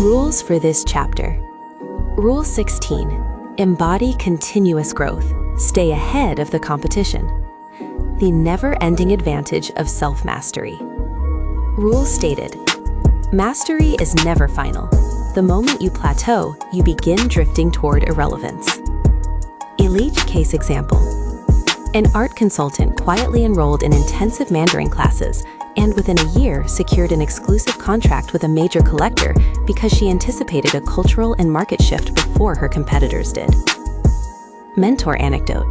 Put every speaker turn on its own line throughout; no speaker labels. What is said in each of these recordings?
Rules for this chapter. Rule 16. Embody continuous growth. Stay ahead of the competition. The never-ending advantage of self-mastery. Rule stated. Mastery is never final. The moment you plateau, you begin drifting toward irrelevance. Elite case example. An art consultant quietly enrolled in intensive Mandarin classes and within a year secured an exclusive contract with a major collector because she anticipated a cultural and market shift before her competitors did. Mentor anecdote.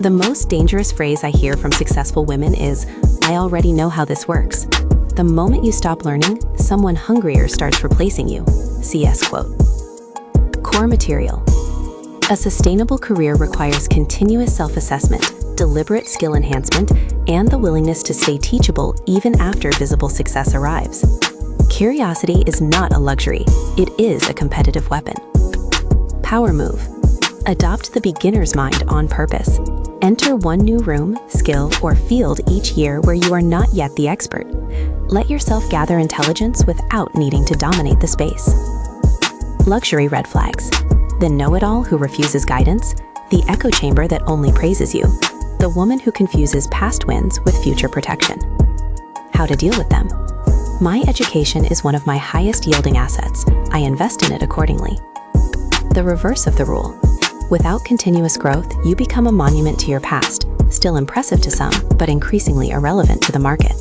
The most dangerous phrase I hear from successful women is, "I already know how this works." The moment you stop learning, someone hungrier starts replacing you. CS quote. Core material. A sustainable career requires continuous self-assessment, deliberate skill enhancement, and the willingness to stay teachable even after visible success arrives. Curiosity is not a luxury, it is a competitive weapon. Power move. Adopt the beginner's mind on purpose. Enter one new room, skill, or field each year where you are not yet the expert. Let yourself gather intelligence without needing to dominate the space. Luxury red flags. The know-it-all who refuses guidance, the echo chamber that only praises you, the woman who confuses past wins with future protection. How to deal with them. My education is one of my highest yielding assets. I invest in it accordingly. The reverse of the rule. Without continuous growth, you become a monument to your past, still impressive to some, but increasingly irrelevant to the market.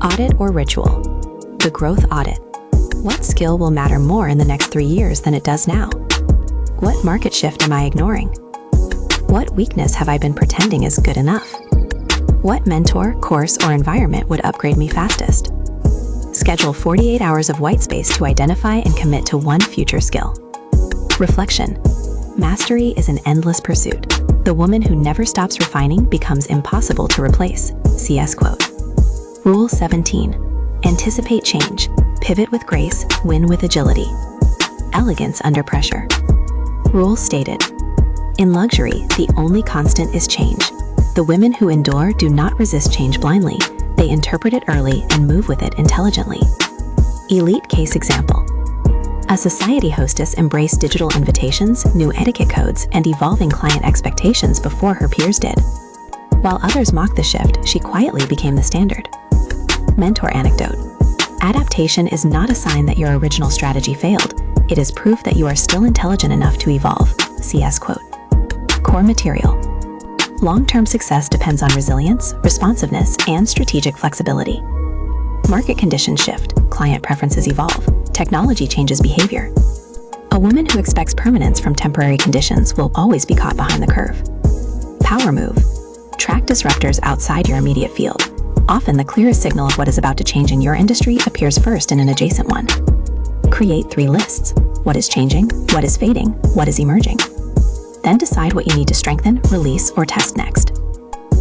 Audit or ritual. The growth audit. What skill will matter more in the next 3 years than it does now? What market shift am I ignoring? What weakness have I been pretending is good enough? What mentor, course, or environment would upgrade me fastest? Schedule 48 hours of white space to identify and commit to one future skill. Reflection. Mastery is an endless pursuit. The woman who never stops refining becomes impossible to replace. CS quote. Rule 17. Anticipate change. Pivot with grace, win with agility. Elegance under pressure. Rule stated. In luxury, the only constant is change. The women who endure do not resist change blindly. They interpret it early and move with it intelligently. Elite case example. A society hostess embraced digital invitations, new etiquette codes, and evolving client expectations before her peers did. While others mocked the shift, she quietly became the standard. Mentor anecdote. Adaptation is not a sign that your original strategy failed. It is proof that you are still intelligent enough to evolve. CS quote. Core material. Long-term success depends on resilience, responsiveness, and strategic flexibility. Market conditions shift, client preferences evolve, technology changes behavior. A woman who expects permanence from temporary conditions will always be caught behind the curve. Power move. Track disruptors outside your immediate field. Often the clearest signal of what is about to change in your industry appears first in an adjacent one. Create 3 lists. What is changing, what is fading, what is emerging. Then decide what you need to strengthen, release, or test next.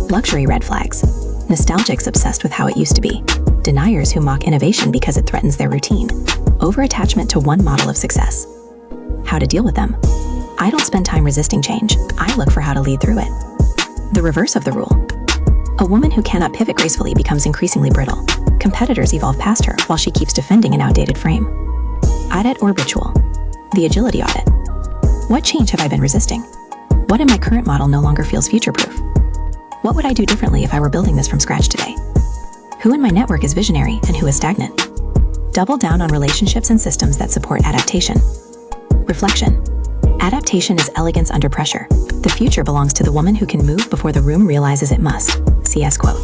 Luxury red flags. Nostalgics obsessed with how it used to be. Deniers who mock innovation because it threatens their routine. Over-attachment to one model of success. How to deal with them. I don't spend time resisting change. I look for how to lead through it. The reverse of the rule. A woman who cannot pivot gracefully becomes increasingly brittle. Competitors evolve past her while she keeps defending an outdated frame. Audit or ritual. The agility audit. What change have I been resisting? What in my current model no longer feels future-proof? What would I do differently if I were building this from scratch today? Who in my network is visionary and who is stagnant? Double down on relationships and systems that support adaptation. Reflection. Adaptation is elegance under pressure. The future belongs to the woman who can move before the room realizes it must. CS quote.